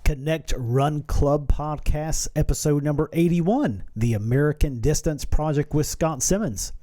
Connect Run Club podcast, episode number 81, the American Distance Project with Scott Simmons.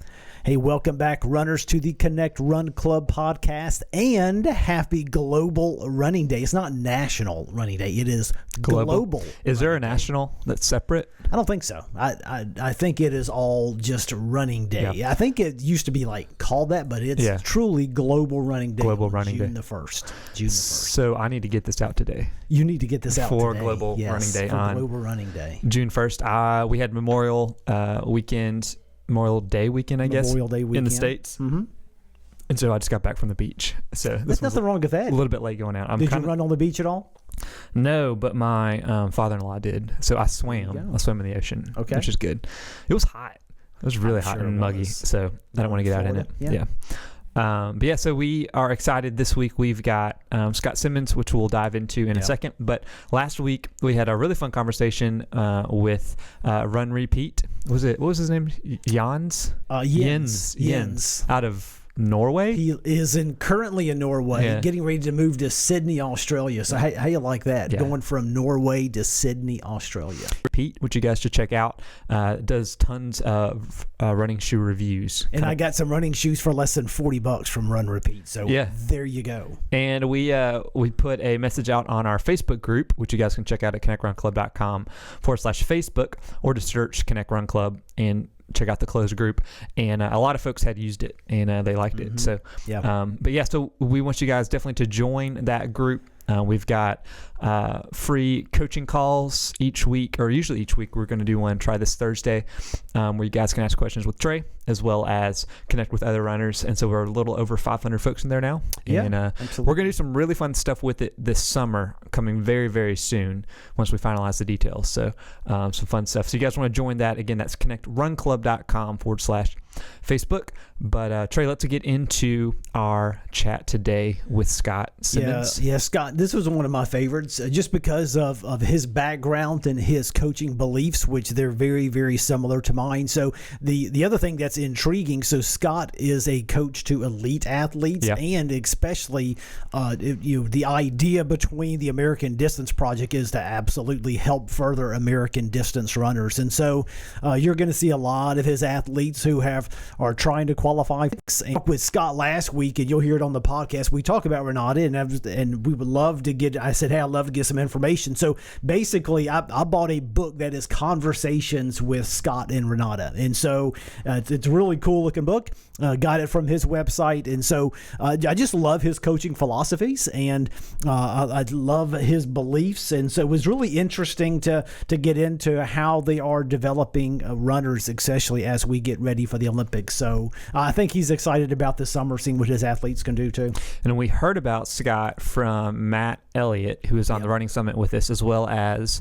Hey, welcome back, runners, to the Connect Run Club podcast, and happy Global Running Day. It's not National Running Day. It is global. Is there a national that's separate? I don't think so. I think it is all just Running Day. Yeah. I think it used to be like called that, but it's truly Global Running Day. Global Running Day. June the 1st. So I need to get this out today. You need to get this out for today. Global Running Day. For Global Running Day. June 1st. We had Memorial Day weekend, I guess, Memorial Day weekend in the States. Mm-hmm. And so I just got back from the beach. So there's nothing wrong with that. A little bit late going out. Did you run on the beach at all? No, but my father-in-law did. So I swam. I swam in the ocean, which is good. It was hot. It was really hot and muggy. So I don't want to get out in it. Yeah. So we are excited this week. We've got Scott Simmons, which we'll dive into in a second. But last week we had a really fun conversation with Run Repeat. What was his name? Jens out of Norway. He is currently in Norway, getting ready to move to Sydney, Australia. So how you like that? Going from Norway to Sydney, Australia. Repeat, which you guys should check out. Does tons of running shoe reviews. And I got some running shoes for less than $40 from Run Repeat. So there you go. And we put a message out on our Facebook group, which you guys can check out at connectrun.com/Facebook, or to search Connect Run Club and check out the closed group. And a lot of folks had used it and they liked it. So so we want you guys definitely to join that group. We've got free coaching calls each week, or usually each week. We're going to do one, try this Thursday, where you guys can ask questions with Trey, as well as connect with other runners. And so we're a little over 500 folks in there now. And we're going to do some really fun stuff with it this summer, coming very, very soon once we finalize the details. So some fun stuff. So you guys want to join that. Again, that's connectrunclub.com/Facebook. But Trey, let's get into our chat today with Scott Simmons. Yeah, Scott, this was one of my favorites just because of his background and his coaching beliefs, which they're very, very similar to mine. So the other thing that's intriguing, so Scott is a coach to elite athletes, and especially the idea between the American Distance Project is to absolutely help further American distance runners. And so you're going to see a lot of his athletes who are trying to qualify. And with Scott last week, and you'll hear it on the podcast, we talk about Renata, and we would love to I said, hey, I'd love to get some information. So basically, I bought a book that is Conversations with Scott and Renata. And so it's a really cool looking book. Got it from his website. And so I just love his coaching philosophies, and I love his beliefs. And so it was really interesting to get into how they are developing runners, especially as we get ready for the Olympics. So I think he's excited about this summer, seeing what his athletes can do too. And we heard about Scott from Matt Elliott, who is on the Running Summit with us, as well as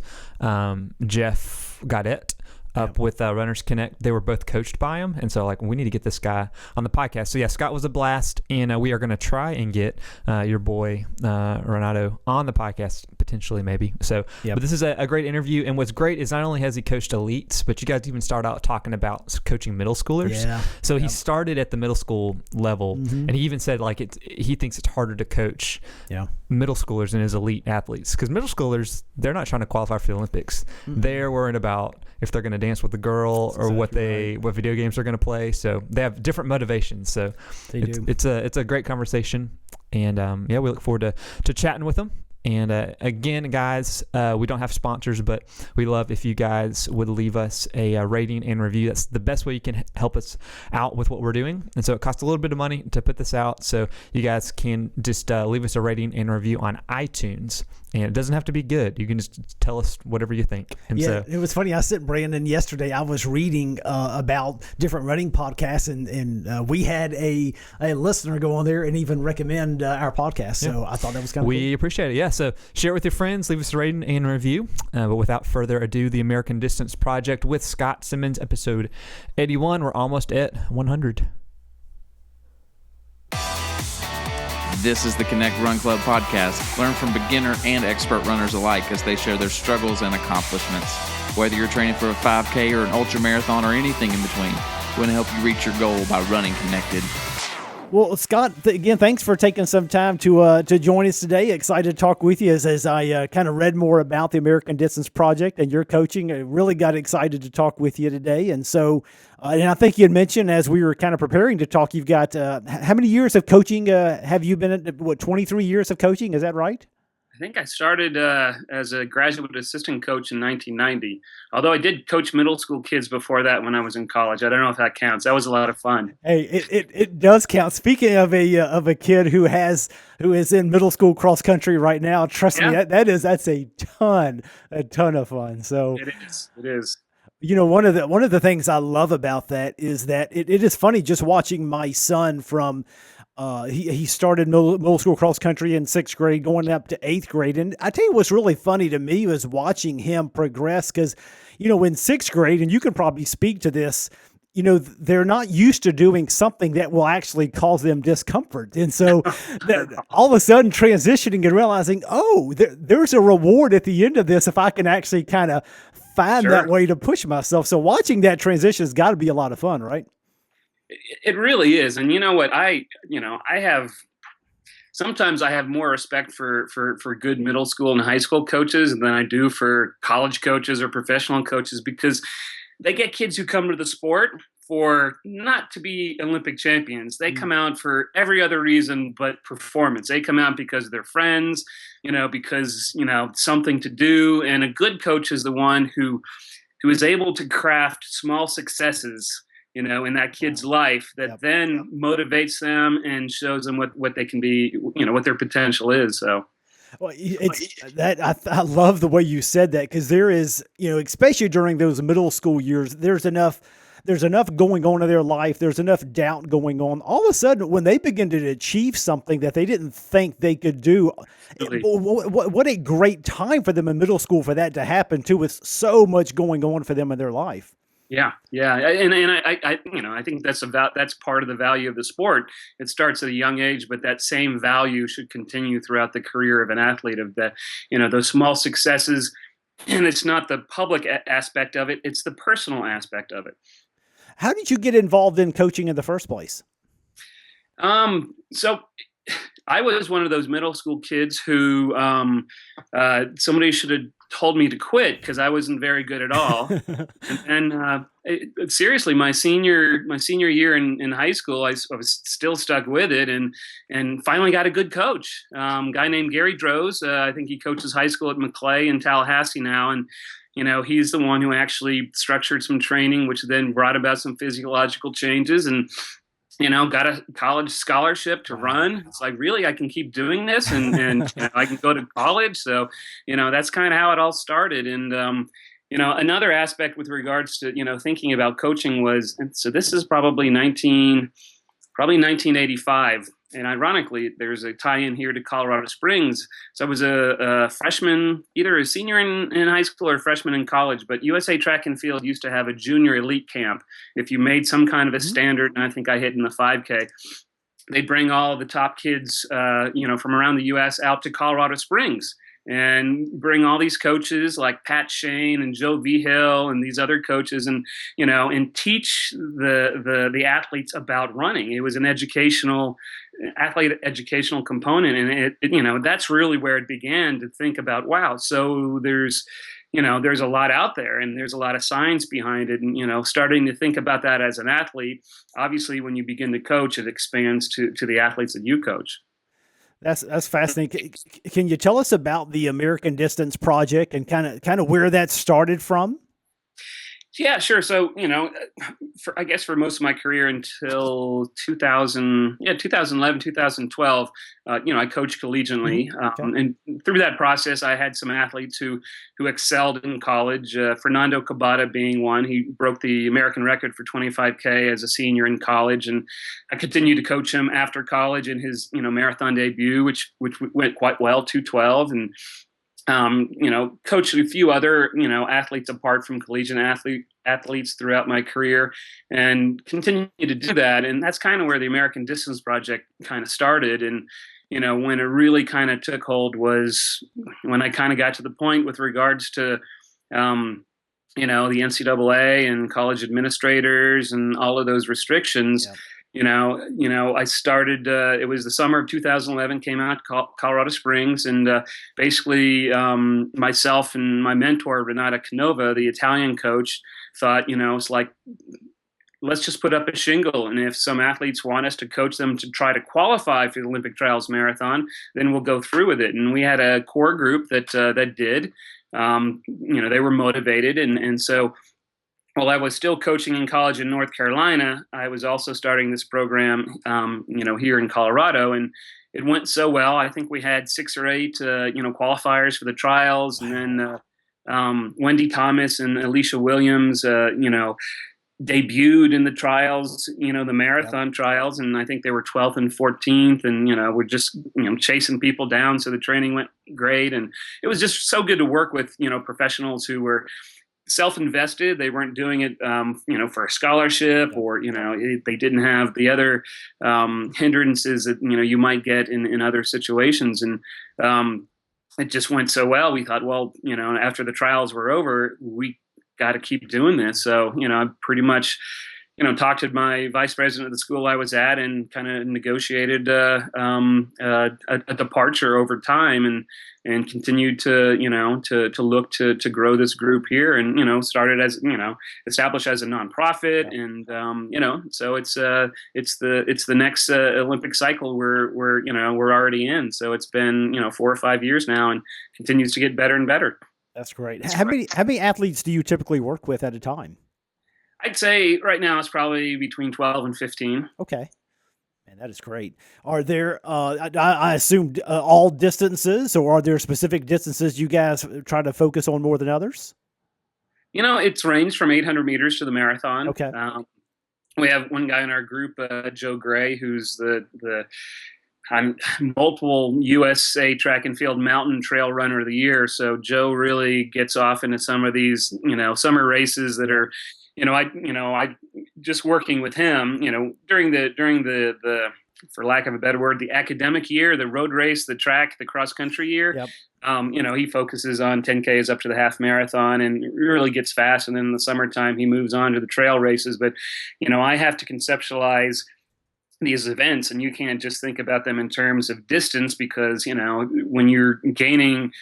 Jeff Gaudette up with Runners Connect. They were both coached by him, and so we need to get this guy on the podcast. So Scott was a blast, and we are going to try and get your boy Renato on the podcast, potentially, maybe. So but this is a great interview, and what's great is not only has he coached elites, but you guys even start out talking about coaching middle schoolers. So he started at the middle school level, and he even said he thinks it's harder to coach middle schoolers than his elite athletes, because middle schoolers, they're not trying to qualify for the Olympics. They're worried about if they're going to dance with the girl or what video games they're going to play. So they have different motivations. So it's a great conversation, and we look forward to chatting with them. And again, guys, we don't have sponsors, but we love if you guys would leave us a rating and review. That's the best way you can help us out with what we're doing. And so it costs a little bit of money to put this out. So you guys can just leave us a rating and review on iTunes. And it doesn't have to be good. You can just tell us whatever you think. And so it was funny. I sent Brandon yesterday. I was reading about different running podcasts, and we had a listener go on there and even recommend our podcast. So I thought that was kind of cool. We appreciate it. Yeah. So share it with your friends. Leave us a rating and review. But without further ado, the American Distance Project with Scott Simmons, episode 81. We're almost at 100. This is the Connect Run Club podcast. Learn from beginner and expert runners alike as they share their struggles and accomplishments. Whether you're training for a 5K or an ultra marathon or anything in between, we want to help you reach your goal by running connected. Well, Scott, again, thanks for taking some time to join us today. Excited to talk with you as I kind of read more about the American Distance Project and your coaching. I really got excited to talk with you today. And so, and I think you had mentioned as we were kind of preparing to talk, you've got how many years of coaching have you been at? What, 23 years of coaching? Is that right? I think I started as a graduate assistant coach in 1990, although I did coach middle school kids before that when I was in college. I don't know if that counts. That was a lot of fun. Hey, it does count. Speaking of a kid who is in middle school cross country right now, trust me, that's a ton of fun. So it is. You know, one of the things I love about that is that it is funny just watching my son from he started middle school cross country in 6th grade, going up to 8th grade. And I tell you what's really funny to me was watching him progress because, you know, in 6th grade, and you can probably speak to this, you know, they're not used to doing something that will actually cause them discomfort. And so all of a sudden transitioning and realizing, oh, there's a reward at the end of this if I can actually kind of find that way to push myself. So watching that transition has got to be a lot of fun, right? It really is. And you know what, sometimes I have more respect for good middle school and high school coaches than I do for college coaches or professional coaches, because they get kids who come to the sport for not to be Olympic champions. They come out for every other reason but performance. They come out because they're friends, you know, because, you know, something to do. And a good coach is the one who is able to craft small successes, you know, in that kid's life that then motivates them and shows them what they can be, you know, what their potential is. So. Well, I love the way you said that, because there is, you know, especially during those middle school years, there's enough going on in their life. There's enough doubt going on. All of a sudden, when they begin to achieve something that they didn't think they could do, what a great time for them in middle school for that to happen too, with so much going on for them in their life. Yeah, and I think that's part of the value of the sport. It starts at a young age, but that same value should continue throughout the career of an athlete. Of the, you know, those small successes, and it's not the public aspect of it; it's the personal aspect of it. How did you get involved in coaching in the first place? So I was one of those middle school kids who somebody should have told me to quit because I wasn't very good at all. and seriously, my senior year in high school, I was still stuck with it, and finally got a good coach, guy named Gary Droz. I think he coaches high school at Maclay in Tallahassee now, and you know, he's the one who actually structured some training, which then brought about some physiological changes, and you know, got a college scholarship to run. It's like, really, I can keep doing this and you know, I can go to college. So, you know, that's kind of how it all started. And, you know, another aspect with regards to, you know, thinking about coaching was, so this is probably 1985. And ironically, there's a tie-in here to Colorado Springs. So I was a freshman, either a senior in high school or a freshman in college. But USA Track and Field used to have a junior elite camp. If you made some kind of a standard, and I think I hit in the 5K, they'd bring all of the top kids, you know, from around the U.S. out to Colorado Springs, and bring all these coaches like Pat Shane and Joe Vigil and these other coaches, and you know, and teach the athletes about running. It was an educational component, and it you know, that's really where it began to think about, wow, so there's a lot out there, and there's a lot of science behind it, and you know, starting to think about that as an athlete. Obviously, when you begin to coach, it expands to the athletes that you coach. That's fascinating. Can you tell us about the American Distance Project and kind of where that started from? Yeah, sure. So, you know, I guess for most of my career until 2011, 2012, you know, I coached collegiately. And through that process, I had some athletes who excelled in college. Fernando Cabada being one. He broke the American record for 25K as a senior in college. And I continued to coach him after college in his, you know, marathon debut, which went quite well, 2:12. And you know, coached a few other, you know, athletes apart from collegiate athletes throughout my career, and continue to do that. And that's kind of where the American Distance Project kind of started. And, you know, when it really kind of took hold was when I kind of got to the point with regards to, you know, the NCAA and college administrators and all of those restrictions. I started. It was the summer of 2011. Came out to Colorado Springs, and basically myself and my mentor Renata Canova, the Italian coach, thought, it's like, let's just put up a shingle, and if some athletes want us to coach them to try to qualify for the Olympic Trials Marathon, then we'll go through with it. And we had a core group that did. They were motivated, and so. While I was still coaching in college in North Carolina, I was also starting this program, here in Colorado, and it went so well. I think we had 6 or 8, qualifiers for the trials, and then Wendy Thomas and Alicia Williams, debuted in the trials, the marathon trials, and I think they were 12th and 14th, and we're just chasing people down. So the training went great, and it was just so good to work with professionals who were self-invested. They weren't doing it, for a scholarship, or they didn't have the other hindrances that you might get in other situations. And it just went so well. We thought, well, after the trials were over, we got to keep doing this. So I pretty much talked to my vice president of the school I was at, and kind of negotiated a departure over time, and continued to look to grow this group here, and started as established as a nonprofit, and so it's the next Olympic cycle we're already in. So it's been 4 or 5 years now, and continues to get better and better. That's great. How many athletes do you typically work with at a time? I'd say right now it's probably between 12 and 15. Okay. Man, that is great. Are there, I assume, all distances, or are there specific distances you guys try to focus on more than others? It's ranged from 800 meters to the marathon. Okay. We have one guy in our group, Joe Gray, who's the multiple USA track and field mountain trail runner of the year. So Joe really gets off into some of these, summer races that are, I just working with him, during the for lack of a better word, the academic year, the road race, the track, the cross country year. Yep. He focuses on 10Ks up to the half marathon and really gets fast. And then in the summertime, he moves on to the trail races. But, I have to conceptualize these events, and you can't just think about them in terms of distance, because, when you're gaining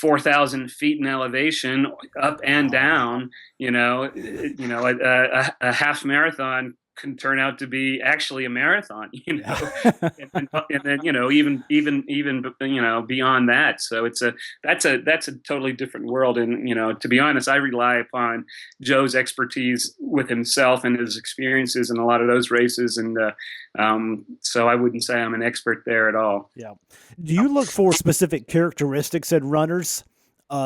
4,000 feet in elevation up and down, a half marathon can turn out to be actually a marathon, and then even beyond that. So that's a totally different world. And to be honest, I rely upon Joe's expertise with himself and his experiences in a lot of those races, and so I wouldn't say I'm an expert there at all. Yeah. Do you look for specific characteristics in runners?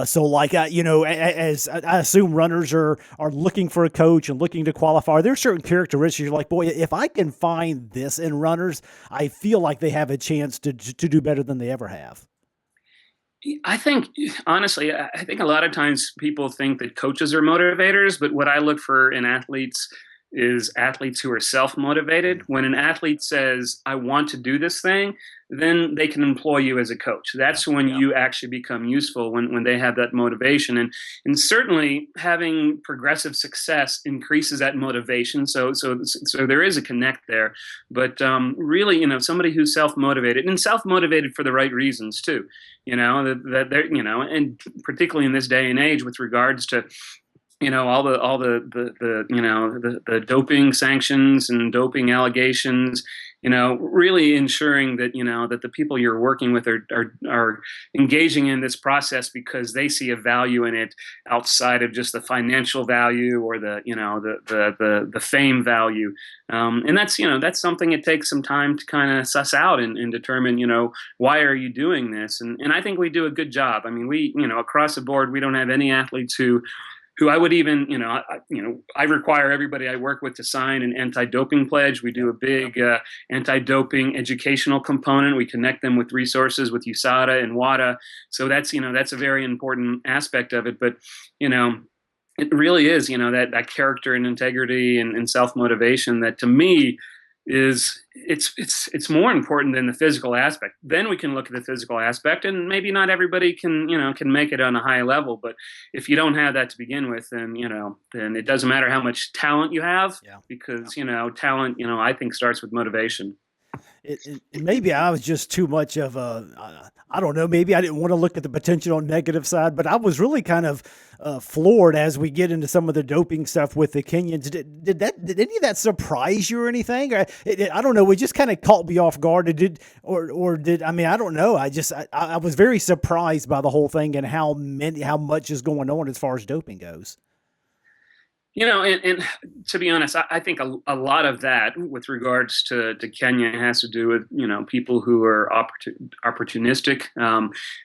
So like, as I assume runners are looking for a coach and looking to qualify, are there certain characteristics you're like, boy, if I can find this in runners, I feel like they have a chance to do better than they ever have? I think, honestly, I think a lot of times people think that coaches are motivators, but what I look for in athletes is athletes who are self-motivated. When an athlete says, I want to do this thing, then they can employ you as a coach. That's when you actually become useful, when they have that motivation. And certainly having progressive success increases that motivation. So there is a connect there. But really, somebody who's self-motivated, and self-motivated for the right reasons too, that they're, and particularly in this day and age with regards to all the doping sanctions and doping allegations, really ensuring that, that the people you're working with are engaging in this process because they see a value in it outside of just the financial value or the fame value. And that's something it takes some time to kind of suss out and determine, why are you doing this? And I think we do a good job. I mean, we, across the board, we don't have any athletes who I would even, I require everybody I work with to sign an anti-doping pledge. We do a big anti-doping educational component. We connect them with resources with USADA and WADA. So that's a very important aspect of it. But, it really is, that character and integrity and self-motivation that, to me, is it's more important than the physical aspect. Then we can look at the physical aspect, and maybe not everybody can make it on a high level. But if you don't have that to begin with, then then it doesn't matter how much talent you have, because talent I think starts with motivation. Maybe I was just too much of I don't know, maybe I didn't want to look at the potential negative side, but I was really kind of floored as we get into some of the doping stuff with the Kenyans. Did any of that surprise you or anything? I don't know. It just kind of caught me off guard. I don't know. I was very surprised by the whole thing and how much is going on as far as doping goes. And to be honest, I think a lot of that with regards to Kenya has to do with, people who are opportunistic.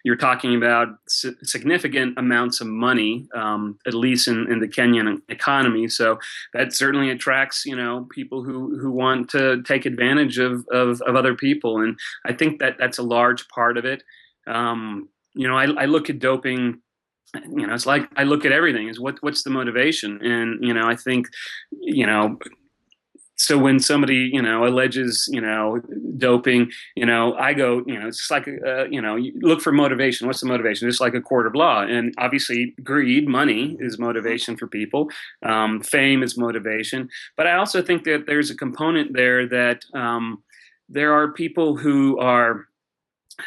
You're talking about significant amounts of money, at least in the Kenyan economy. So that certainly attracts, people who want to take advantage of other people. And I think that's a large part of it. I look at doping. It's like I look at everything is what's the motivation, and I think so when somebody alleges doping, I go it's just like you look for motivation. What's the motivation? Just like a court of law, and obviously greed, money is motivation for people. Fame is motivation, but I also think that there's a component there that there are people who are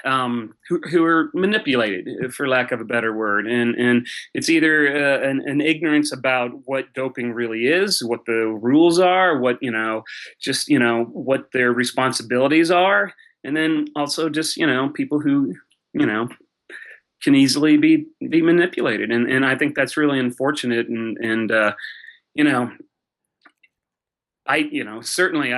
who are manipulated, for lack of a better word, and it's either an ignorance about what doping really is, what the rules are, what what their responsibilities are, and then also just people who can easily be manipulated, and I think that's really unfortunate, and certainly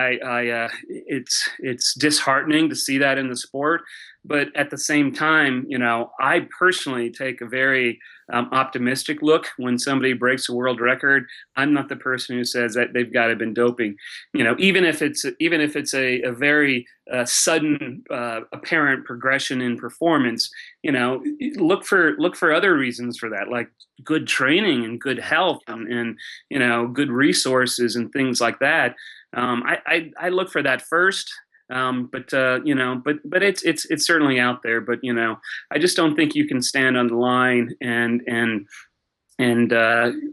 it's disheartening to see that in the sport, but at the same time, I personally take a very optimistic look when somebody breaks a world record. I'm not the person who says that they've got to have been doping, even if it's a very sudden apparent progression in performance. Look for other reasons for that, like good training and good health and good resources and things like that. I look for that first. But it's certainly out there. But I just don't think you can stand on the line and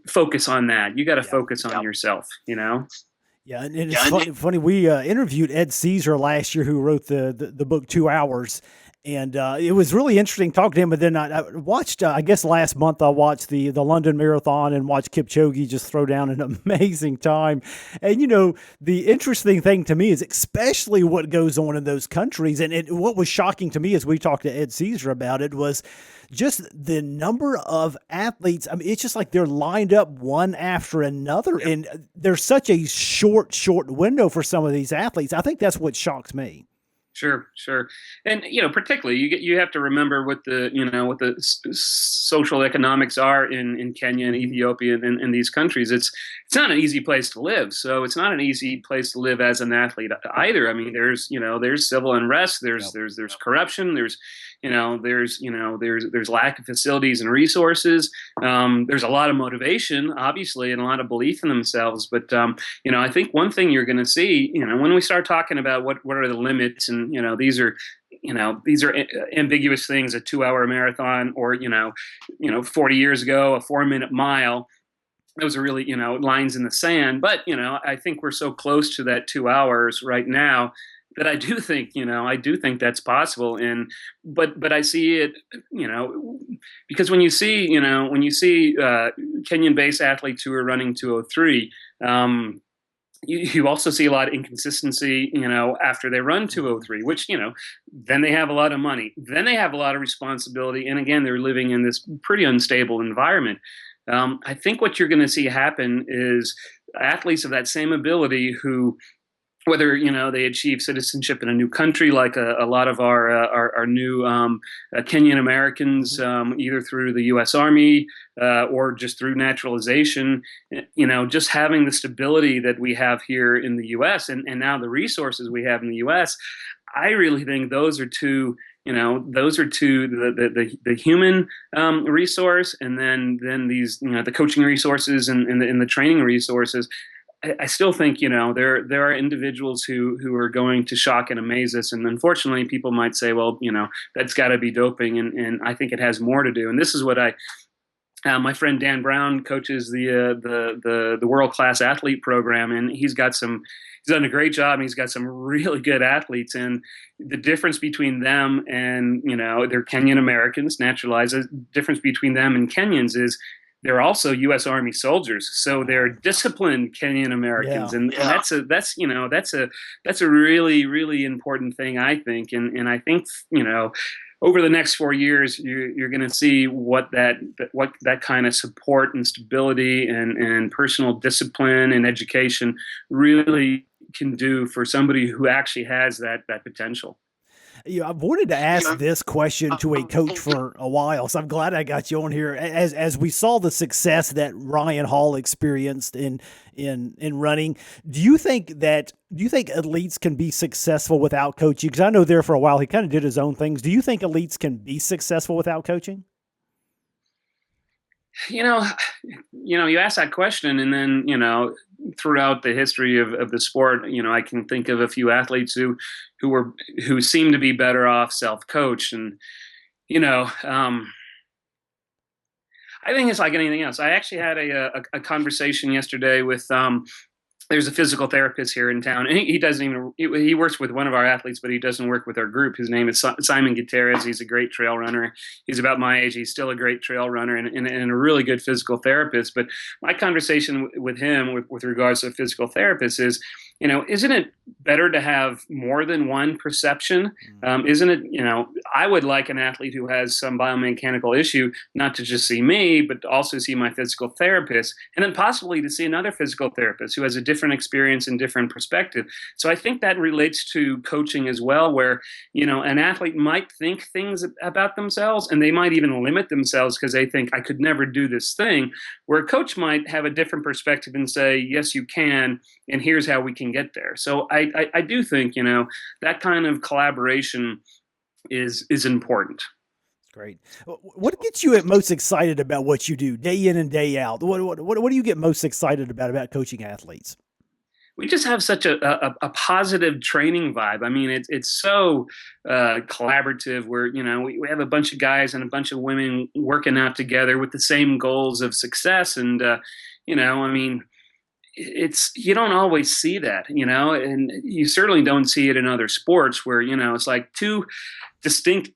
focus on that. You got to focus on yourself. Yeah, and it's funny. We interviewed Ed Caesar last year, who wrote the book 2 Hours. And it was really interesting talking to him. But then I watched, I guess last month, I watched the London Marathon and watched Kipchoge just throw down an amazing time. And, the interesting thing to me is especially what goes on in those countries. And what was shocking to me as we talked to Ed Caesar about it was just the number of athletes. I mean, it's just like they're lined up one after another. Yep. And there's such a short window for some of these athletes. I think that's what shocks me. Sure. And, particularly you have to remember what the social economics are in Kenya and Ethiopia and in these countries. It's not an easy place to live. So it's not an easy place to live as an athlete either. I mean, there's civil unrest, there's corruption, there's lack of facilities and resources. There's a lot of motivation, obviously, and a lot of belief in themselves. But, I think one thing you're going to see, when we start talking about what are the limits, and, these are ambiguous things, a 2-hour marathon or, 40 years ago, a 4-minute mile. Those are really, lines in the sand. But, I think we're so close to that 2 hours right now that I do think that's possible. And, but I see it, because when you see Kenyan-based athletes who are running 2:03, you also see a lot of inconsistency, after they run 2:03, which, then they have a lot of money, then they have a lot of responsibility. And again, they're living in this pretty unstable environment. I think what you're going to see happen is athletes of that same ability who, whether they achieve citizenship in a new country, like a lot of our new Kenyan Americans, either through the U.S. Army or just through naturalization, just having the stability that we have here in the U.S. and now the resources we have in the U.S. I really think those are two. The human resource, and then these the coaching resources and the training resources. I still think, there are individuals who are going to shock and amaze us. And unfortunately, people might say, well, that's got to be doping. And I think it has more to do. And this is what my friend Dan Brown coaches the world class athlete program, and he's done a great job. And he's got some really good athletes, and the difference between them and they're Kenyan Americans, naturalized. The difference between them and Kenyans is they're also U.S. Army soldiers, so they're disciplined Kenyan Americans, and that's a really, really important thing, I think, and I think over the next 4 years, you're going to see what that kind of support and stability and personal discipline and education really can do for somebody who actually has that potential. I've wanted to ask this question to a coach for a while, so I'm glad I got you on here. As we saw the success that Ryan Hall experienced in running, do you think elites can be successful without coaching? Because I know there for a while he kind of did his own things. Do you think elites can be successful without coaching? You ask that question, and then throughout the history of the sport, I can think of a few athletes who seem to be better off self-coached, and I think it's like anything else. I actually had a conversation yesterday with there's a physical therapist here in town, and he works with one of our athletes, but he doesn't work with our group. His name is Simon Gutierrez. He's a great trail runner. He's about my age. He's still a great trail runner and a really good physical therapist. But my conversation with him with regards to a physical therapist is, isn't it better to have more than one perception? Isn't it, I would like an athlete who has some biomechanical issue not to just see me, but to also see my physical therapist, and then possibly to see another physical therapist who has a different experience and different perspective. So I think that relates to coaching as well, where, an athlete might think things about themselves, and they might even limit themselves because they think I could never do this thing, where a coach might have a different perspective and say, yes, you can, and here's how we can get there. So I do think, that kind of collaboration is important. Great. What gets you most excited about what you do day in and day out? What do you get most excited about coaching athletes? We just have such a positive training vibe. I mean, it's so collaborative where, we have a bunch of guys and a bunch of women working out together with the same goals of success. And, you don't always see that, and you certainly don't see it in other sports where, it's like two distinct,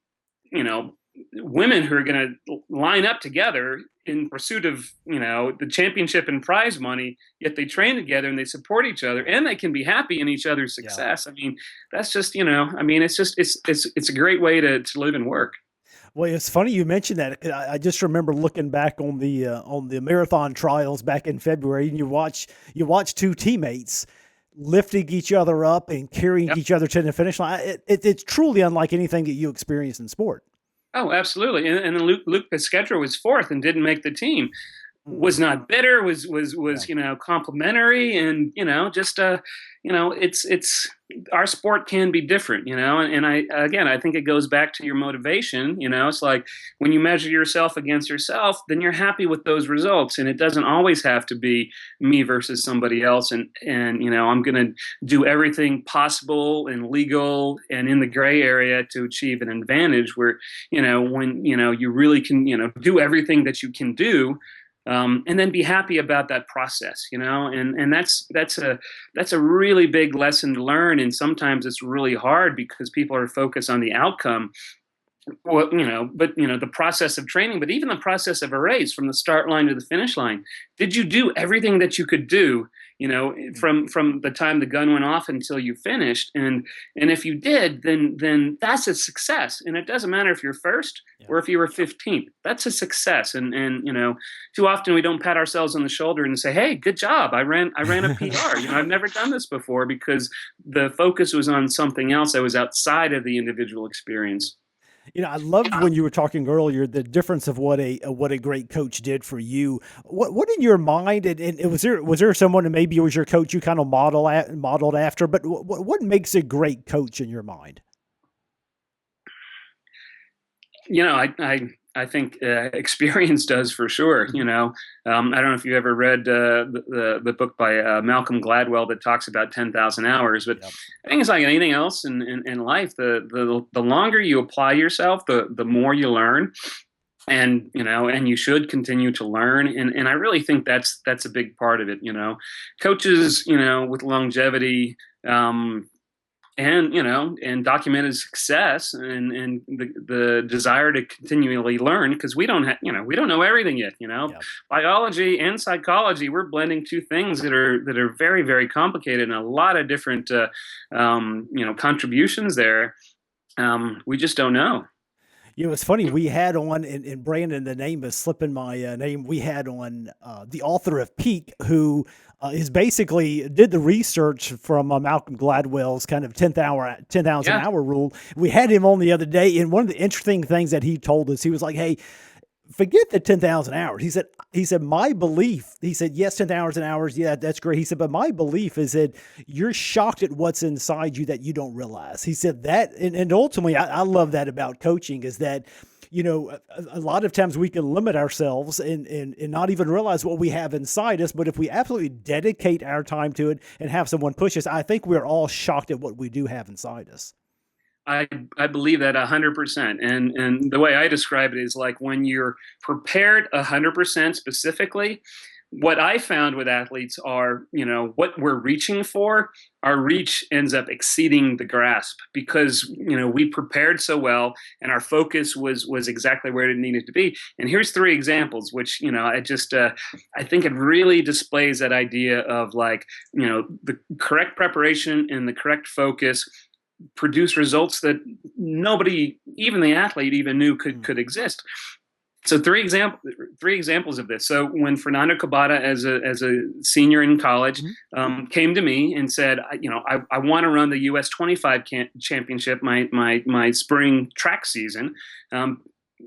women who are going to line up together in pursuit of, the championship and prize money, yet they train together and they support each other and they can be happy in each other's success. Yeah. I mean, that's just, it's a great way to live and work. Well, it's funny you mentioned that. I just remember looking back on the marathon trials back in February, and you watch two teammates lifting each other up and carrying each other to the finish line. It's truly unlike anything that you experience in sport. Oh, absolutely. And then Luke Pesquetra was fourth and didn't make the team. Was not bitter, was complimentary, and it's our sport can be different, and I think it goes back to your motivation. It's like when you measure yourself against yourself, then you're happy with those results, and it doesn't always have to be me versus somebody else, and I'm going to do everything possible and legal and in the gray area to achieve an advantage where when you really can do everything that you can do. And then be happy about that process, and that's a really big lesson to learn. And sometimes it's really hard because people are focused on the outcome, but the process of training, but even the process of a race from the start line to the finish line. Did you do everything that you could do, from the time the gun went off until you finished? And if you did, then that's a success. And it doesn't matter if you're first or if you were 15th. That's a success. And too often we don't pat ourselves on the shoulder and say, hey, good job. I ran a PR. I've never done this before, because the focus was on something else that was outside of the individual experience. I loved when you were talking earlier, the difference of what a great coach did for you. What in your mind, and was there someone who maybe was your coach you kind of modeled after, but what makes a great coach in your mind? I I think experience does for sure. I don't know if you ever read the book by Malcolm Gladwell that talks about 10,000 hours, but yep. I think it's like anything else in life. The longer you apply yourself, the more you learn. And you should continue to learn, and I really think that's a big part of it. Coaches, with longevity, and documented success, and the desire to continually learn, because we don't know everything yet. Yep. Biology and psychology, we're blending two things that are very, very complicated, and a lot of different contributions there. We just don't know. It's funny. We had on, and Brandon, the name is slipping my name. We had on the author of Peak, who is basically did the research from Malcolm Gladwell's kind of 10,000 hour rule. We had him on the other day, and one of the interesting things that he told us, he was like, "Hey, forget the 10,000 hours." He said, my belief, he said, yes, 10,000 hours. Yeah, that's great. He said, but my belief is that you're shocked at what's inside you that you don't realize. He said that, and ultimately I love that about coaching, is that, a lot of times we can limit ourselves and not even realize what we have inside us. But if we absolutely dedicate our time to it and have someone push us, I think we're all shocked at what we do have inside us. I believe that 100%. And the way I describe it is like when you're prepared 100% specifically, what I found with athletes are, what we're reaching for, our reach ends up exceeding the grasp, because, we prepared so well and our focus was exactly where it needed to be. And here's 3 examples, which, I think it really displays that idea of like, the correct preparation and the correct focus produce results that nobody, even the athlete, even knew could exist. So three examples of this. So when Fernando Cabada, as a senior in college, came to me and said, I want to run the U.S. 25 championship, my spring track season.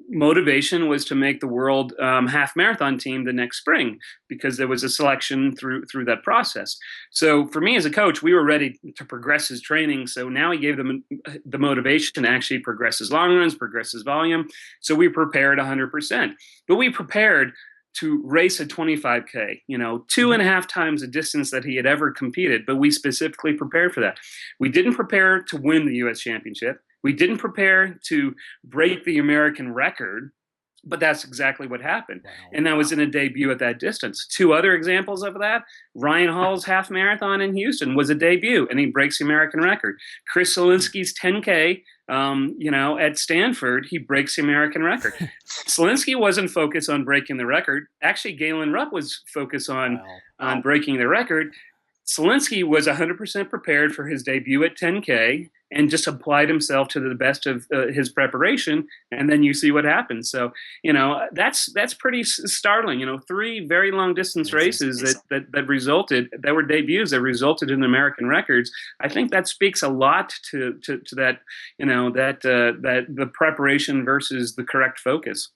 Motivation was to make the world half marathon team the next spring, because there was a selection through that process. So for me as a coach, we were ready to progress his training. So now he gave them the motivation to actually progress his long runs, progress his volume. So we prepared 100%, but we prepared to race a 25K, 2.5 times the distance that he had ever competed. But we specifically prepared for that. We didn't prepare to win the U.S. championship. We didn't prepare to break the American record, but that's exactly what happened. Wow. And that was in a debut at that distance. 2 other examples of that: Ryan Hall's half marathon in Houston was a debut, and he breaks the American record. Chris Zielinski's 10K, at Stanford, he breaks the American record. Zielinski wasn't focused on breaking the record. Actually, Galen Rupp was focused on breaking the record. Zielinski was 100% prepared for his debut at 10K and just applied himself to the best of his preparation, and then you see what happens. So, that's pretty startling. 3 very long distance races that resulted, that were debuts that resulted in American records. I think that speaks a lot to that, that the preparation versus the correct focus.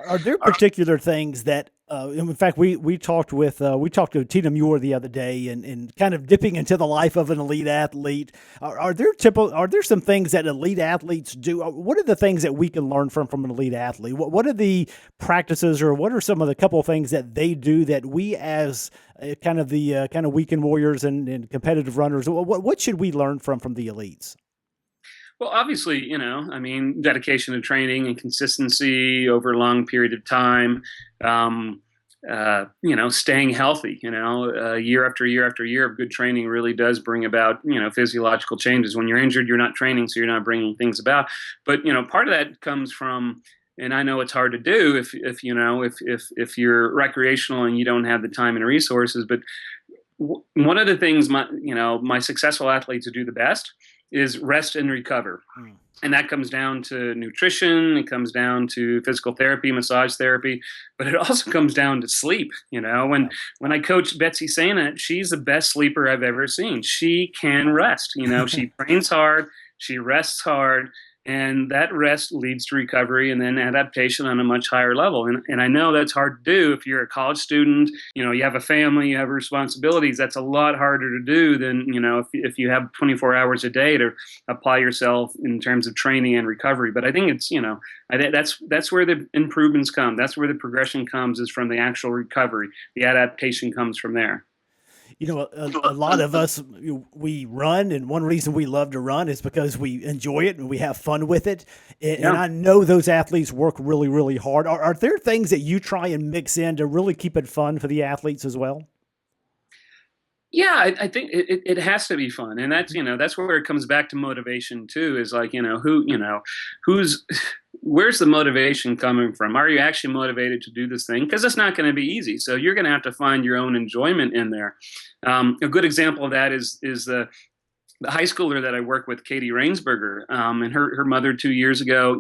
Are there particular things that, in fact, we talked to Tina Muir the other day, and kind of dipping into the life of an elite athlete. Are there some things that elite athletes do? What are the things that we can learn from an elite athlete? What are the practices, or what are some of the couple of things that they do that we, as kind of weekend warriors and competitive runners, what should we learn from the elites? Well, obviously, dedication to training and consistency over a long period of time, staying healthy, year after year after year of good training really does bring about, physiological changes. When you're injured, you're not training, so you're not bringing things about. But, part of that comes from, and I know it's hard to do if you're recreational and you don't have the time and resources, but one of the things my successful athletes do the best is rest and recover. And that comes down to nutrition, it comes down to physical therapy, massage therapy, but it also comes down to sleep. When I coach Betsy Sana, she's the best sleeper I've ever seen. She can rest, she trains hard, she rests hard, And that rest leads to recovery and then adaptation on a much higher level. And I know that's hard to do if you're a college student, you have a family, you have responsibilities. That's a lot harder to do than, if you have 24 hours a day to apply yourself in terms of training and recovery. But I think it's, that's where the improvements come. That's where the progression comes, is from the actual recovery. The adaptation comes from there. A lot of us, we run, and one reason we love to run is because we enjoy it and we have fun with it. And I know those athletes work really, really hard. Are there things that you try and mix in to really keep it fun for the athletes as well? Yeah, I think it has to be fun, and that's where it comes back to motivation too. Is like where's the motivation coming from? Are you actually motivated to do this thing? Because it's not going to be easy. So you're going to have to find your own enjoyment in there. A good example of that is the high schooler that I work with, Katie Rainsberger, and her mother 2 years ago.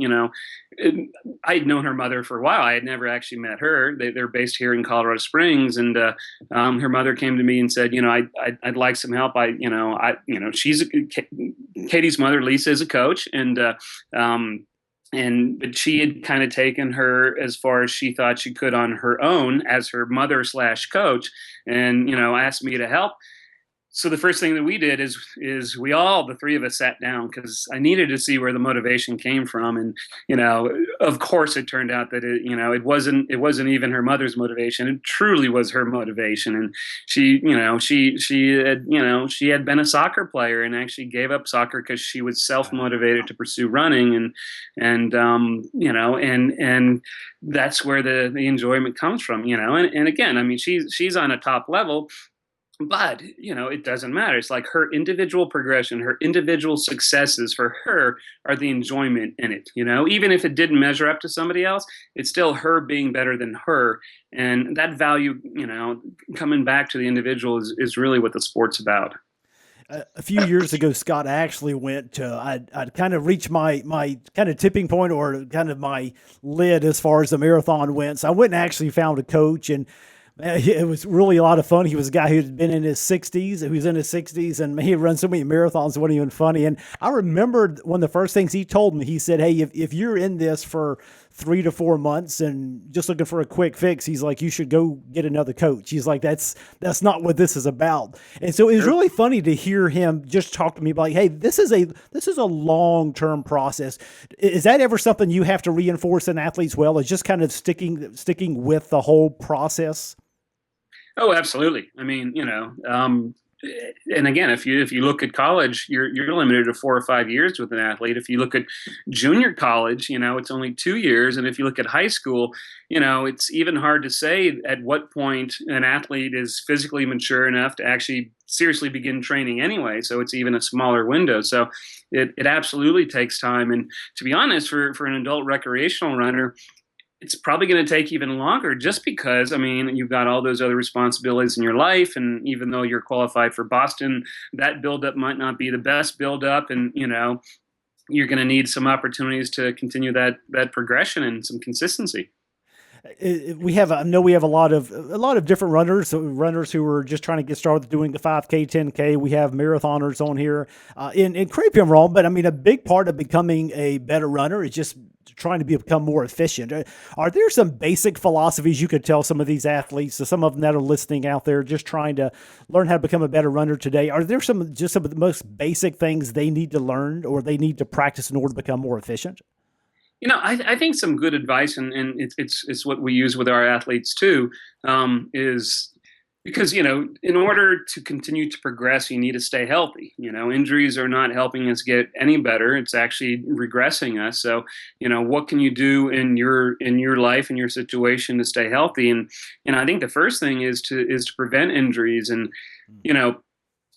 I'd known her mother for a while. I had never actually met her. They're based here in Colorado Springs, and her mother came to me and said, I'd like some help. Katie's mother, Lisa, is a coach, but she had kind of taken her as far as she thought she could on her own as her mother / coach, and asked me to help. So the first thing that we did is the three of us sat down, because I needed to see where the motivation came from. And, of course it turned out that it wasn't even her mother's motivation. It truly was her motivation. And she had been a soccer player and actually gave up soccer because she was self-motivated to pursue running. And that's where the enjoyment comes from, and again, she's on a top level. But, it doesn't matter. It's like her individual progression, her individual successes for her are the enjoyment in it. Even if it didn't measure up to somebody else, it's still her being better than her. And that value, coming back to the individual is really what the sport's about. A few years ago, Scott, I actually went to, I'd kind of reached my kind of tipping point, or kind of my lid as far as the marathon went. So I went and actually found a coach, and it was really a lot of fun. He was a guy who had been in his 60s. He was in his 60s, and he had run so many marathons, it wasn't even funny. And I remembered one of the first things he told me. He said, hey, if you're in this for 3 to 4 months and just looking for a quick fix, he's like, you should go get another coach. He's like, that's not what this is about. And so it was really funny to hear him just talk to me about, like, hey, this is a long-term process. Is that ever something you have to reinforce in athletes? Well, it's just kind of sticking with the whole process. Oh, absolutely. And again, if you look at college, you're limited to 4 or 5 years with an athlete. If you look at junior college, it's only 2 years. And if you look at high school, it's even hard to say at what point an athlete is physically mature enough to actually seriously begin training anyway. So it's even a smaller window. So it absolutely takes time. And to be honest, for an adult recreational runner, it's probably going to take even longer, just because, you've got all those other responsibilities in your life. And even though you're qualified for Boston, that buildup might not be the best buildup. And, you're going to need some opportunities to continue that progression and some consistency. I know we have a lot of different runners who are just trying to get started doing the 5K, 10K. We have marathoners on here, and correct me if I'm wrong, but a big part of becoming a better runner is just trying to become more efficient. Are there some basic philosophies you could tell some of these athletes, so some of them that are listening out there, just trying to learn how to become a better runner today? Are there some of the most basic things they need to learn or they need to practice in order to become more efficient? I think some good advice, and it's what we use with our athletes too, is because, in order to continue to progress, you need to stay healthy. Injuries are not helping us get any better. It's actually regressing us. So, what can you do in your life, in your situation, to stay healthy? And I think the first thing is to prevent injuries. And,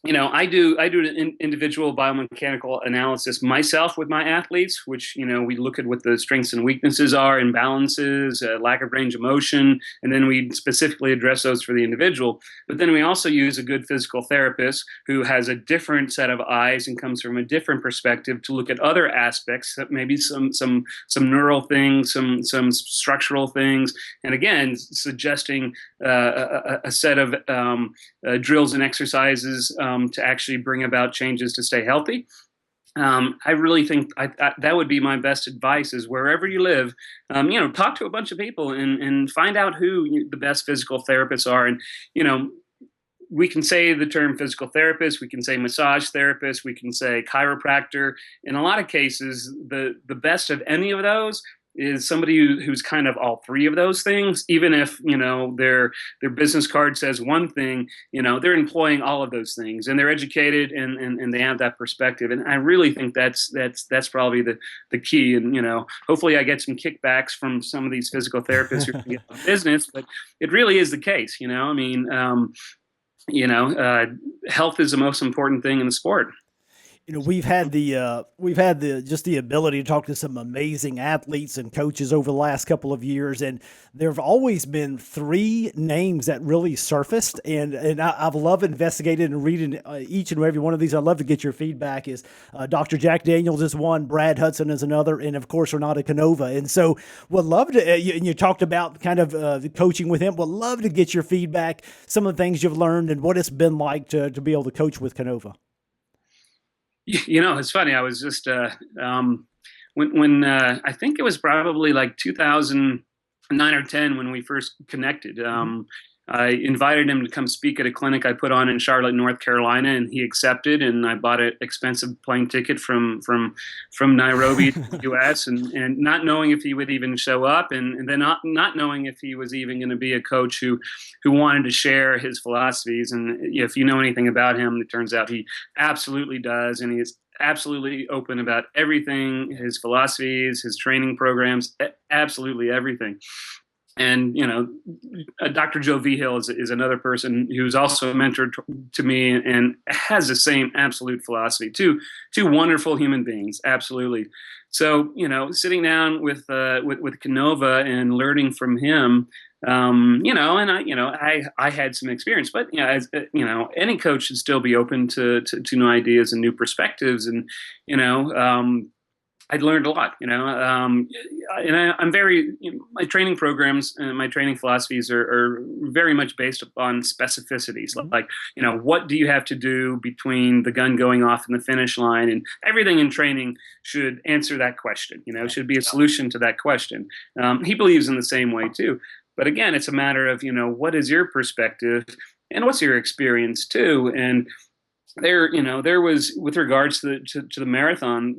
I do an individual biomechanical analysis myself with my athletes, which, we look at what the strengths and weaknesses are, imbalances, lack of range of motion, and then we specifically address those for the individual. But then we also use a good physical therapist who has a different set of eyes and comes from a different perspective to look at other aspects, maybe some neural things, some structural things, and again, suggesting a set of drills and exercises to actually bring about changes to stay healthy. I really think that would be my best advice is wherever you live, talk to a bunch of people and find out who the best physical therapists are. And, we can say the term physical therapist, we can say massage therapist, we can say chiropractor. In a lot of cases, the best of any of those is somebody who's kind of all three of those things. Even if their business card says one thing, they're employing all of those things, and they're educated and they have that perspective. And I really think that's probably the key. And hopefully I get some kickbacks from some of these physical therapists who can get the business, but it really is the case. Health is the most important thing in the sport. We've had just the ability to talk to some amazing athletes and coaches over the last couple of years, and there have always been three names that really surfaced, and I've loved investigating and reading each and every one of these. I'd love to get your feedback. Is Dr. Jack Daniels is one, Brad Hudson is another, and of course Renata Canova. And so would love to. And you talked about kind of the coaching with him. Would love to get your feedback, some of the things you've learned, and what it's been like to be able to coach with Canova. It's funny. I was just when I think it was probably like 2009 or 10 when we first connected. I invited him to come speak at a clinic I put on in Charlotte, North Carolina, and he accepted. And I bought an expensive plane ticket from Nairobi to the U.S. and not knowing if he would even show up, and then not knowing if he was even going to be a coach who wanted to share his philosophies. And if you know anything about him, it turns out he absolutely does, and he is absolutely open about everything, his philosophies, his training programs, absolutely everything. And, Dr. Joe Vigil is another person who's also a mentor to me and has the same absolute philosophy. Two wonderful human beings. Absolutely. So, sitting down with Canova and learning from him, I had some experience, but any coach should still be open to new ideas and new perspectives. And, I'd learned a lot, and I'm very, my training programs and my training philosophies are very much based upon specificities. Like, what do you have to do between the gun going off and the finish line? And everything in training should answer that question, should be a solution to that question. He believes in the same way too. But again, it's a matter of, what is your perspective and what's your experience too? And there was, with regards to the marathon,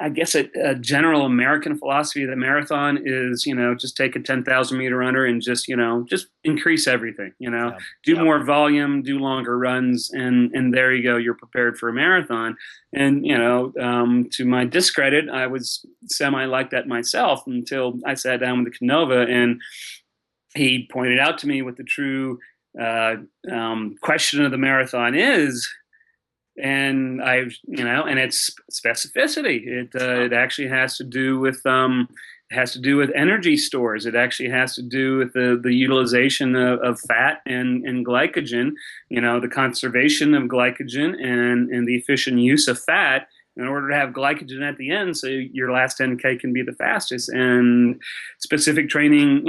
I guess a general American philosophy of the marathon is, just take a 10,000 meter runner and just increase everything, do more volume, do longer runs. And there you go. You're prepared for a marathon. And, to my discredit, I was semi like that myself until I sat down with Canova, and he pointed out to me what the true question of the marathon is. And and it's specificity. It actually has to do with energy stores. It actually has to do with the utilization of fat and glycogen. The conservation of glycogen and the efficient use of fat in order to have glycogen at the end, so your last 10K can be the fastest. And specific training,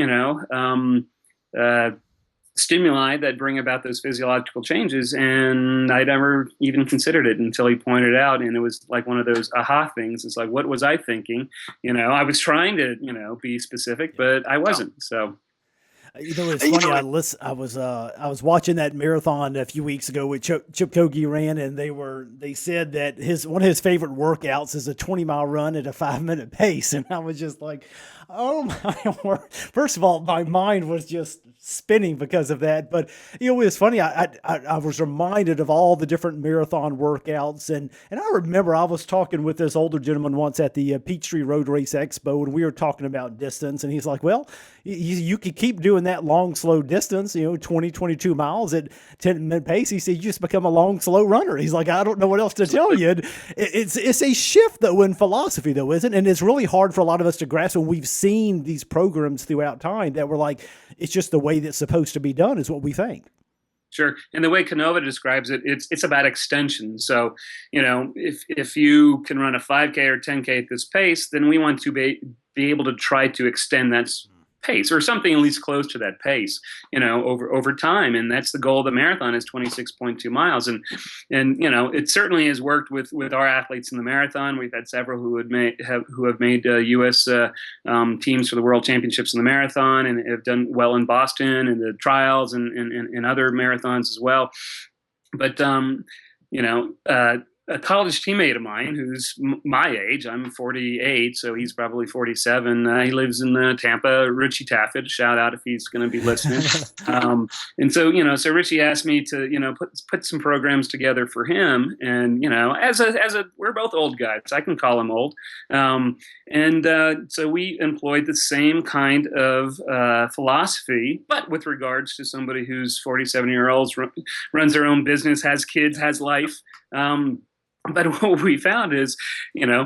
stimuli that bring about those physiological changes. And I never even considered it until he pointed it out. And it was like one of those aha things. It's like, what was I thinking? I was trying to, be specific, but I wasn't. So. It's funny. I was watching that marathon a few weeks ago with Chip Kogi ran, and they said that one of his favorite workouts is a 20-mile run at a 5-minute pace. And I was just like, oh my word. First of all, my mind was just spinning because of that. But it was funny. I was reminded of all the different marathon workouts, and I remember I was talking with this older gentleman once at the Peachtree Road Race Expo, and we were talking about distance, and he's like, well, you could keep doing that long, slow distance, 20, 22 miles at 10-minute pace. He said, you just become a long, slow runner. He's like, I don't know what else to tell you. It's a shift, though, in philosophy, though, isn't it? And it's really hard for a lot of us to grasp when we've seen these programs throughout time that we're like, it's just the way that's supposed to be done is what we think. Sure. And the way Canova describes it, it's about extension. So, if you can run a 5K or 10K at this pace, then we want to be able to try to extend that pace, or something at least close to that pace, over time. And that's the goal of the marathon, is 26.2 miles. And it certainly has worked with our athletes in the marathon. We've had several who have made U.S. Teams for the World Championships in the marathon, and have done well in Boston and the trials and other marathons as well. But a college teammate of mine who's my age, I'm 48, so he's probably 47. He lives in Tampa, Richie Taffet, shout out if he's going to be listening. And so Richie asked me to, put some programs together for him. And, we're both old guys. I can call him old. So we employed the same kind of philosophy, but with regards to somebody who's 47-year-olds, runs their own business, has kids, has life. But what we found is,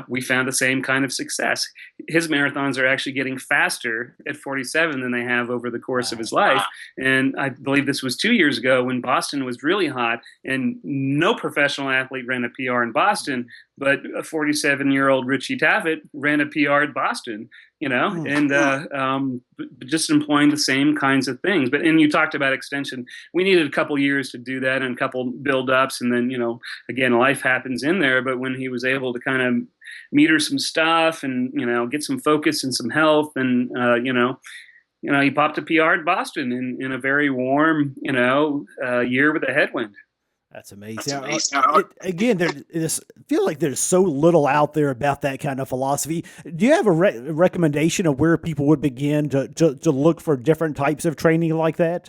we found the same kind of success. His marathons are actually getting faster at 47 than they have over the course of his life. And I believe this was 2 years ago when Boston was really hot, and no professional athlete ran a PR in Boston, but a 47-year-old Richie Taffet ran a PR at Boston, just employing the same kinds of things. And you talked about extension. We needed a couple years to do that and a couple build-ups. And then, again, life happens in there. But when he was able to kind of meter some stuff and, get some focus and some health, and, he popped a PR at Boston in a very warm, year with a headwind. That's amazing. Again, I feel like there's so little out there about that kind of philosophy. Do you have a recommendation of where people would begin to look for different types of training like that?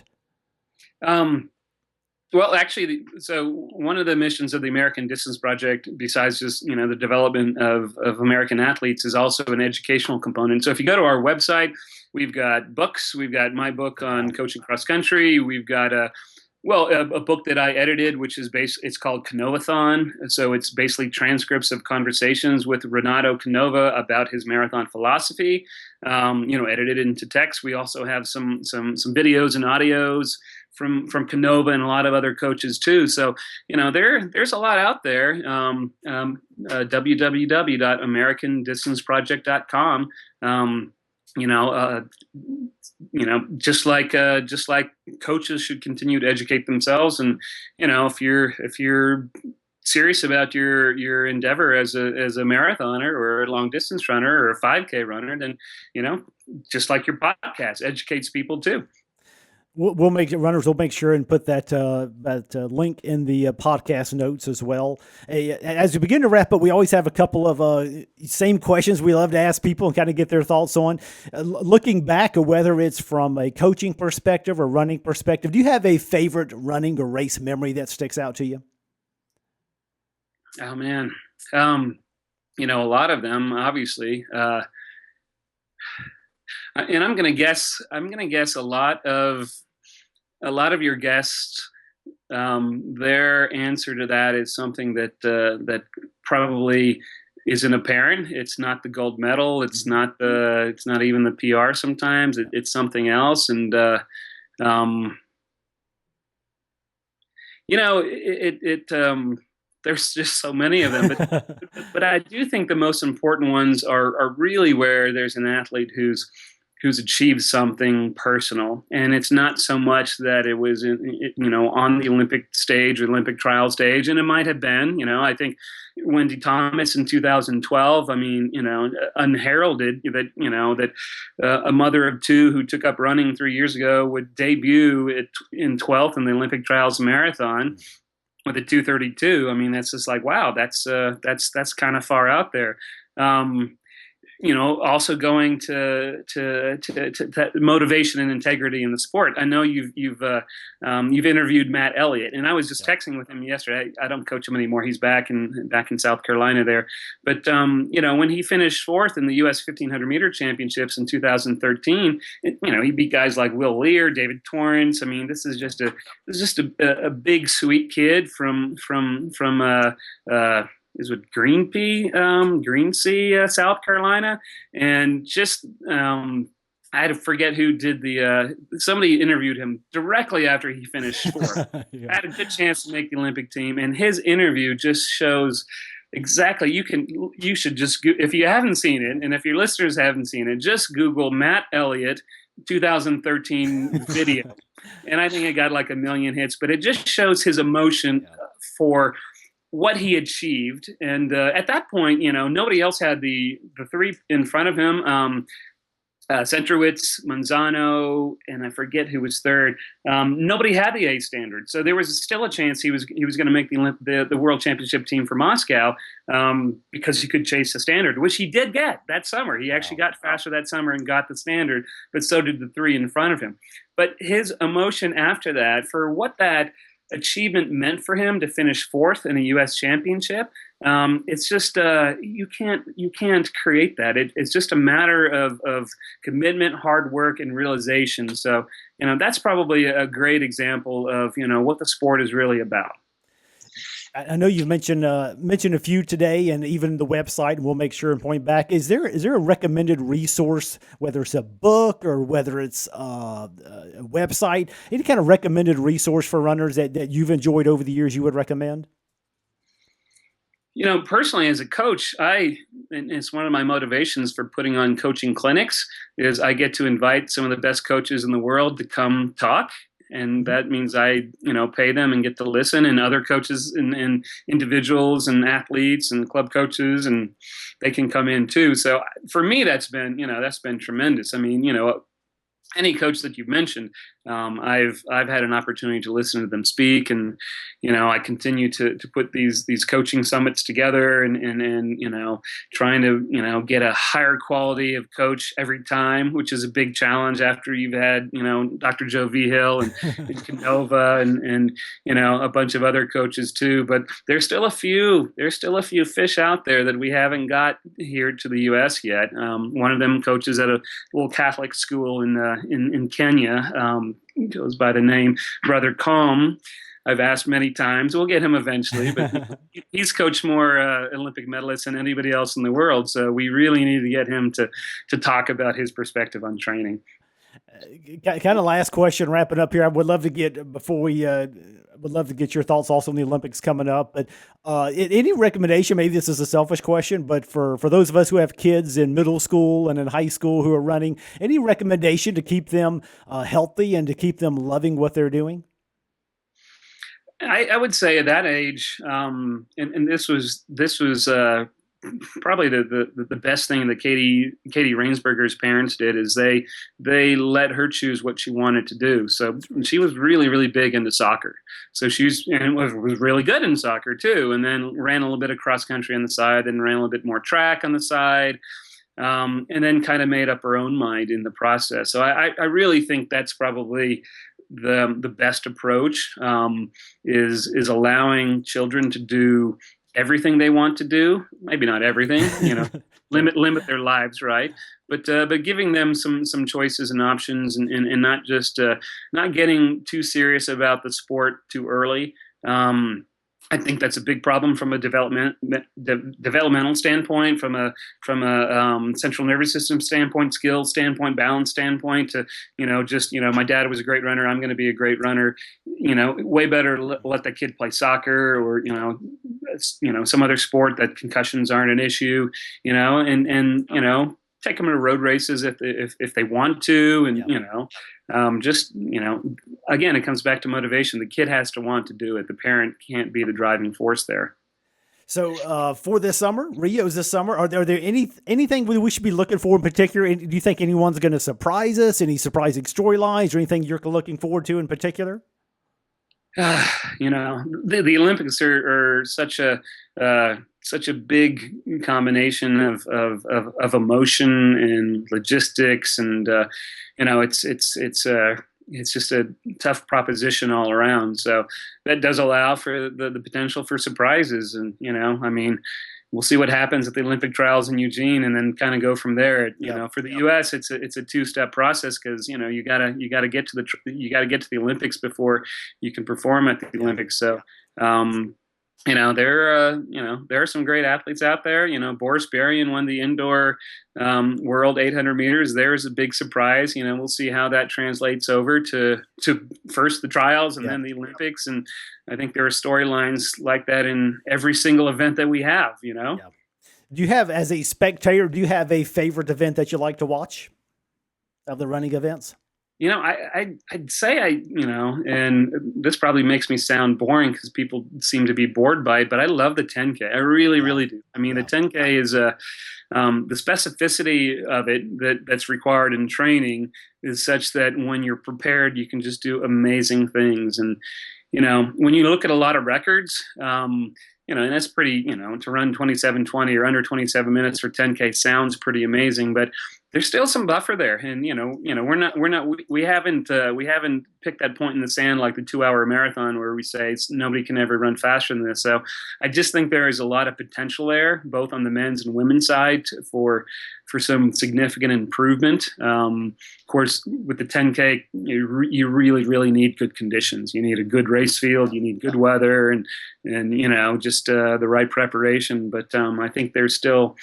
Well, actually, so one of the missions of the American Distance Project, besides just, the development of American athletes, is also an educational component. So if you go to our website, we've got books. We've got my book on coaching cross country. We've got a book that I edited, which is it's called Canoathon. So it's basically transcripts of conversations with Renato Canova about his marathon philosophy, edited into text. We also have some videos and audios from Canova and a lot of other coaches too. So, there's a lot out there. www.americandistanceproject.com. Just like coaches should continue to educate themselves, and if you're serious about your endeavor as a marathoner or a long distance runner or a 5K runner, then just like your podcast educates people too. We'll make sure and put that link in the podcast notes as well. As we begin to wrap up, we always have a couple of same questions we love to ask people and kind of get their thoughts on. Looking back, whether it's from a coaching perspective or running perspective, do you have a favorite running or race memory that sticks out to you? Oh man, a lot of them, obviously. And I'm going to guess a lot of your guests, their answer to that is something that probably isn't apparent. It's not the gold medal. It's not even the PR. Sometimes it's something else. And there's just so many of them. But I do think the most important ones are really where there's an athlete who's achieved something personal, and it's not so much that it was on the Olympic stage or Olympic trial stage, and it might have been. I think Wendy Thomas in 2012. Unheralded that a mother of two who took up running 3 years ago would debut in 12th in the Olympic trials marathon with a 2:32. I mean, that's just like, wow, that's kind of far out there. Also going to motivation and integrity in the sport. I know you've interviewed Matt Elliott, and I was just texting with him yesterday. I don't coach him anymore. He's back in South Carolina there. But when he finished fourth in the U.S. 1500 meter championships in 2013, he beat guys like Will Lear, David Torrance. I mean, this is just a big sweet kid from is with Greensea, South Carolina. And just, I had to forget who did somebody interviewed him directly after he finished fourth. Yeah. I had a good chance to make the Olympic team. And his interview just shows exactly, you should just, if you haven't seen it, and if your listeners haven't seen it, just Google Matt Elliott 2013 video. And I think it got like 1 million hits, but it just shows his emotion for what he achieved. And at that point, nobody else had the three in front of him. Centrowitz, Manzano, and I forget who was third. Nobody had the A standard, so there was still a chance he was going to make the World Championship team for Moscow because he could chase the standard, which he did get that summer. He actually got faster that summer and got the standard, but so did the three in front of him. But his emotion after that, for what that achievement meant for him to finish fourth in a U.S. championship, it's just you can't create that. It's just a matter of commitment, hard work, and realization. So that's probably a great example of what the sport is really about. I know you've mentioned a few today, and even the website, and we'll make sure and point back. Is there a recommended resource, whether it's a book or whether it's a website, any kind of recommended resource for runners that you've enjoyed over the years you would recommend? Personally, as a coach, and it's one of my motivations for putting on coaching clinics, is I get to invite some of the best coaches in the world to come talk. And that means I, pay them and get to listen, and other coaches and individuals and athletes and club coaches, and they can come in too. So for me, that's been tremendous. I mean, any coach that you've mentioned, I've had an opportunity to listen to them speak, and I continue to put these coaching summits together, and trying to get a higher quality of coach every time, which is a big challenge after you've had Dr. Joe Vigil and Canova and a bunch of other coaches too. But there's still a few fish out there that we haven't got here to the U.S. yet. One of them coaches at a little Catholic school in Kenya. Goes by the name Brother Calm. I've asked many times. We'll get him eventually, but he's coached more Olympic medalists than anybody else in the world. So we really need to get him to talk about his perspective on training. Kind of last question, wrapping up here. I would love to get your thoughts also on the Olympics coming up. But any recommendation? Maybe this is a selfish question, but for those of us who have kids in middle school and in high school who are running, any recommendation to keep them healthy and to keep them loving what they're doing? I would say at that age, and this was probably the best thing that Katie Rainsberger's parents did, is they let her choose what she wanted to do. So she was really, really big into soccer. So was really good in soccer too, and then ran a little bit of cross country on the side, and ran a little bit more track on the side. And then kind of made up her own mind in the process. So I really think that's probably the best approach, is allowing children to do everything they want to do. Maybe not everything, limit their lives, right? But giving them some choices and options, and not just not getting too serious about the sport too early. I think that's a big problem from a developmental standpoint, from a central nervous system standpoint, skill standpoint, balance standpoint. To my dad was a great runner, I'm going to be a great runner. Way better let that kid play soccer, or some other sport that concussions aren't an issue. And take them to road races if they want to, and again, it comes back to motivation. The kid has to want to do it. The parent can't be the driving force there. So for this summer, Rio's this summer, are there anything we should be looking for in particular? Do you think anyone's going to surprise us? Any surprising storylines or anything you're looking forward to in particular? The Olympics are such a big combination of emotion and logistics, and it's just a tough proposition all around. So that does allow for the potential for surprises, and we'll see what happens at the Olympic trials in Eugene, and then kind of go from there. For the U.S., it's a two-step process, because you gotta get to the Olympics before you can perform at the Olympics. So there are some great athletes out there. Boris Berrien won the indoor world 800 meters. There's a big surprise. We'll see how that translates over to first the trials and then the Olympics. And I think there are storylines like that in every single event that we have. Do you have, as a spectator, a favorite event that you like to watch? of the running events? I'd say and this probably makes me sound boring because people seem to be bored by it, but I love the 10K. I really, really do. I mean, the 10K is the specificity of it that's required in training is such that when you're prepared, you can just do amazing things. And, when you look at a lot of records, and that's pretty, to run 27:20 or under 27 minutes for 10K sounds pretty amazing, but there's still some buffer there. And, we haven't picked that point in the sand like the 2-hour marathon where we say nobody can ever run faster than this. So I just think there is a lot of potential there, both on the men's and women's side for some significant improvement. Of course, with the 10K, you really, really need good conditions. You need a good race field, you need good weather and just the right preparation. But I think there's still,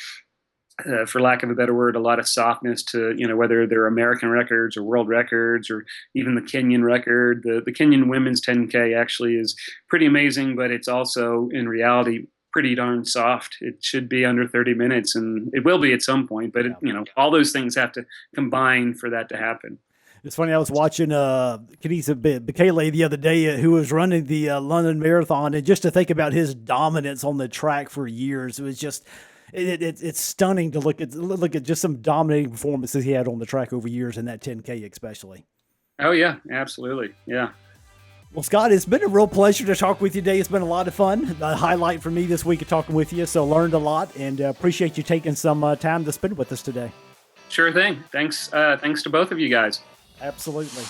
for lack of a better word, a lot of softness to, whether they're American records or world records or even the Kenyan record. The Kenyan women's 10K actually is pretty amazing, but it's also in reality pretty darn soft. It should be under 30 minutes and it will be at some point, but all those things have to combine for that to happen. It's funny. I was watching Kenisa Bekele the other day, who was running the London Marathon, and just to think about his dominance on the track for years, it was just it's stunning to look at just some dominating performances he had on the track over years in that 10K especially. Oh yeah, absolutely, yeah. Well, Scott, it's been a real pleasure to talk with you today. It's been a lot of fun. A highlight for me this week of talking with you, so learned a lot, and appreciate you taking some time to spend with us today. Sure thing. Thanks to both of you guys. Absolutely.